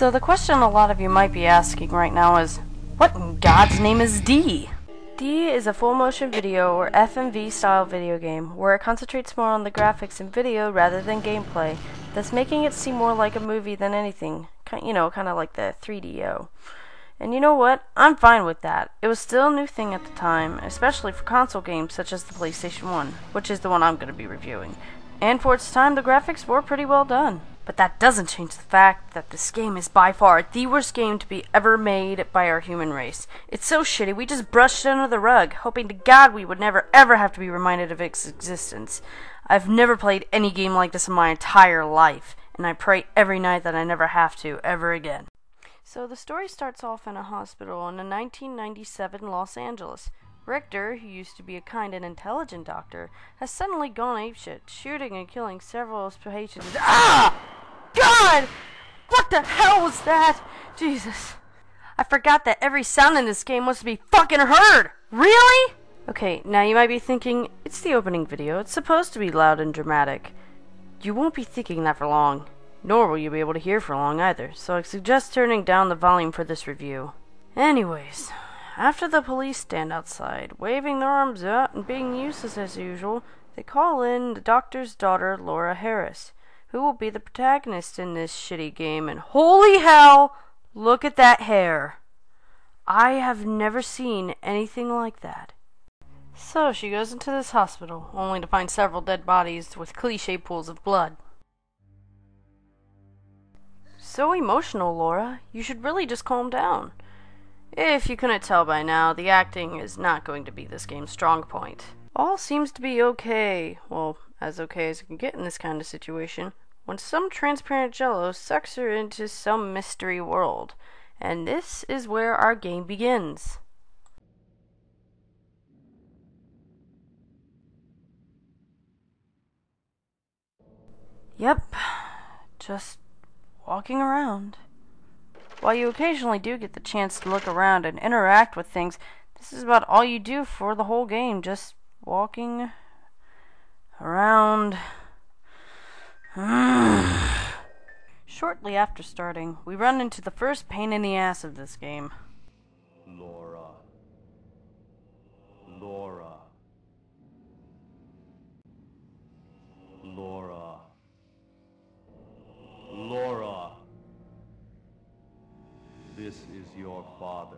So the question a lot of you might be asking right now is, what in God's name is D? D is a full motion video or FMV style video game where it concentrates more on the graphics and video rather than gameplay, thus making it seem more like a movie than anything, kind of like the 3DO. And you know what? I'm fine with that. It was still a new thing at the time, especially for console games such as the PlayStation 1, which is the one I'm going to be reviewing. And for its time, the graphics were pretty well done. But that doesn't change the fact that this game is by far the worst game to be ever made by our human race. It's so shitty we just brushed it under the rug, hoping to God we would never ever have to be reminded of its existence. I've never played any game like this in my entire life, and I pray every night that I never have to, ever again. So the story starts off in a hospital in 1997 Los Angeles. Richter, who used to be a kind and intelligent doctor, has suddenly gone apeshit, shooting and killing several of his patients. Ah! God! What the hell was that? Jesus. I forgot that every sound in this game wants to be fucking heard! Really? Okay, now you might be thinking, it's the opening video, it's supposed to be loud and dramatic. You won't be thinking that for long, nor will you be able to hear for long either, so I suggest turning down the volume for this review. Anyways, after the police stand outside, waving their arms out and being useless as usual, they call in the doctor's daughter, Laura Harris, who will be the protagonist in this shitty game, and holy hell, look at that hair! I have never seen anything like that. So she goes into this hospital, only to find several dead bodies with cliché pools of blood. So emotional, Laura. You should really just calm down. If you couldn't tell by now, the acting is not going to be this game's strong point. All seems to be okay, well, as okay as it can get in this kind of situation, when some transparent jello sucks her into some mystery world. And this is where our game begins. Yep, just walking around. While you occasionally do get the chance to look around and interact with things, this is about all you do for the whole game, just walking around. Shortly after starting, we run into the first pain in the ass of this game. Laura. Laura. Laura. Laura. This is your father.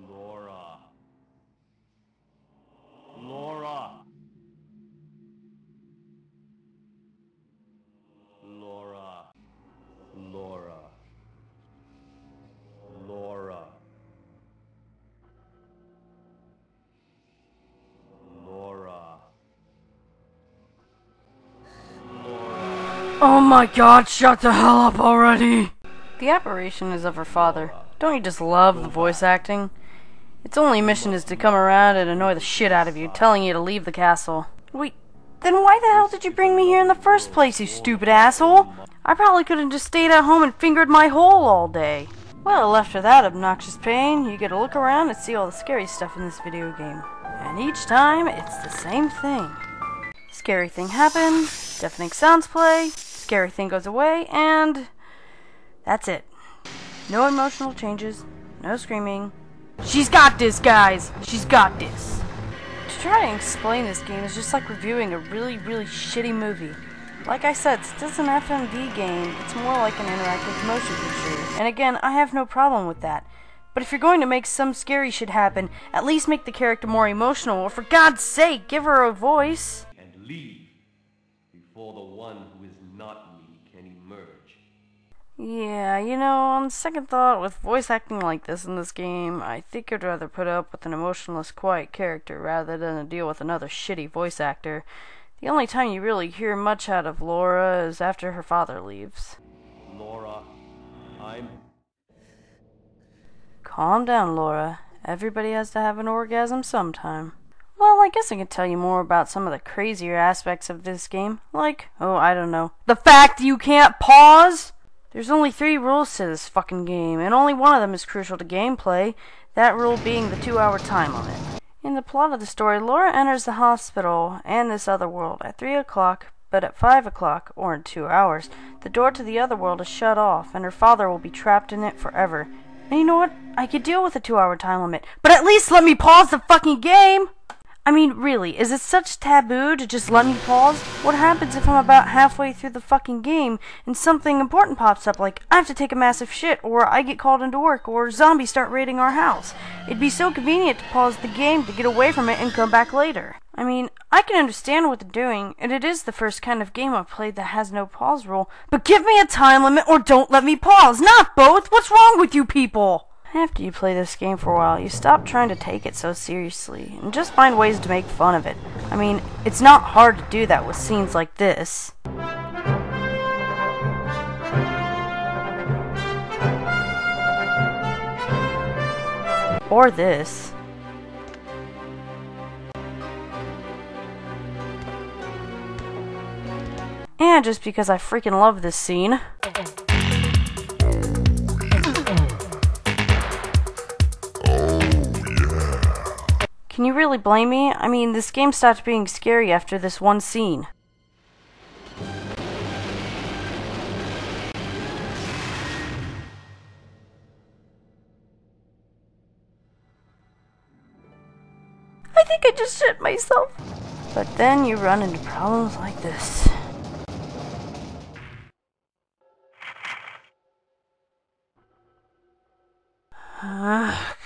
Laura. Laura. Laura. Laura. Laura. Laura. Oh my God, shut the hell up already! The apparition is of her father. Don't you just love the voice acting? Its only mission is to come around and annoy the shit out of you, telling you to leave the castle. Wait, then why the hell did you bring me here in the first place, you stupid asshole? I probably could have just stayed at home and fingered my hole all day. Well, after that obnoxious pain, you get to look around and see all the scary stuff in this video game. And each time, it's the same thing. Scary thing happens, deafening sounds play, scary thing goes away, and that's it. No emotional changes, no screaming. She's got this, guys! She's got this! To try to explain this game is just like reviewing a really, really shitty movie. Like I said, since it's an FMV game, it's more like an interactive motion picture. And again, I have no problem with that. But if you're going to make some scary shit happen, at least make the character more emotional, or for God's sake, give her a voice. And leave before the one who is not me can emerge. Yeah, you know, on second thought, with voice acting like this in this game, I think I'd rather put up with an emotionless, quiet character rather than deal with another shitty voice actor. The only time you really hear much out of Laura is after her father leaves. Laura, I'm... Calm down, Laura. Everybody has to have an orgasm sometime. Well, I guess I can tell you more about some of the crazier aspects of this game. Like, oh, I don't know, the fact that you can't pause? There's only 3 rules to this fucking game, and only one of them is crucial to gameplay, that rule being the 2-hour time limit. In the plot of the story, Laura enters the hospital and this other world at 3 o'clock But at 5 o'clock, or in 2 hours, the door to the other world is shut off, and her father will be trapped in it forever. And you know what? I could deal with a 2-hour time limit, but at least let me pause the fucking game! I mean, really, is it such taboo to just let me pause? What happens if I'm about halfway through the fucking game and something important pops up, like I have to take a massive shit, or I get called into work, or zombies start raiding our house? It'd be so convenient to pause the game to get away from it and come back later. I mean, I can understand what they're doing, and it is the first kind of game I've played that has no pause rule, but give me a time limit or don't let me pause, not both! What's wrong with you people? After you play this game for a while, you stop trying to take it so seriously, and just find ways to make fun of it. I mean, it's not hard to do that with scenes like this. Or this. And just because I freaking love this scene. Can you really blame me? I mean, this game stopped being scary after this one scene. I think I just shit myself. But then you run into problems like this.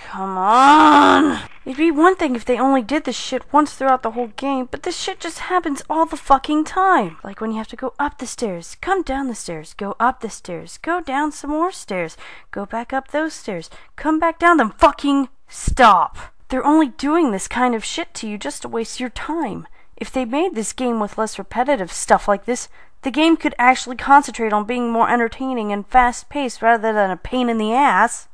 Come on! It'd be one thing if they only did this shit once throughout the whole game, but this shit just happens all the fucking time. Like when you have to go up the stairs, come down the stairs, go up the stairs, go down some more stairs, go back up those stairs, come back down them. Fucking stop! They're only doing this kind of shit to you just to waste your time. If they made this game with less repetitive stuff like this, the game could actually concentrate on being more entertaining and fast-paced rather than a pain in the ass.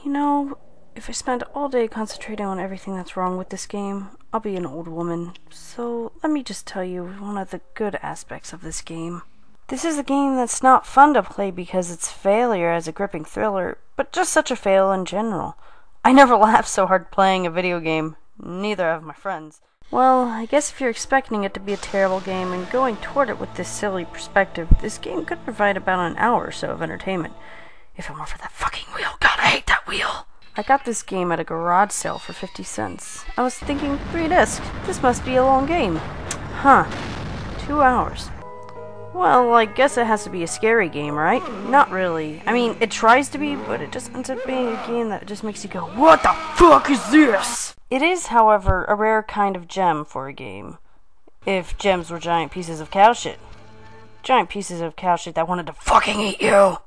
You know, if I spend all day concentrating on everything that's wrong with this game, I'll be an old woman. So let me just tell you one of the good aspects of this game. This is a game that's not fun to play because it's failure as a gripping thriller, but just such a fail in general. I never laughed so hard playing a video game. Neither have my friends. Well, I guess if you're expecting it to be a terrible game and going toward it with this silly perspective, this game could provide about an hour or so of entertainment. If it weren't for that fucking wheel. God, I hate that wheel! I got this game at a garage sale for 50 cents. I was thinking, 3 discs. This must be a long game. Huh. 2 hours. Well, I guess it has to be a scary game, right? Not really. I mean, it tries to be, but it just ends up being a game that just makes you go, what the fuck is this? It is, however, a rare kind of gem for a game. If gems were giant pieces of cow shit. Giant pieces of cow shit that wanted to fucking eat you!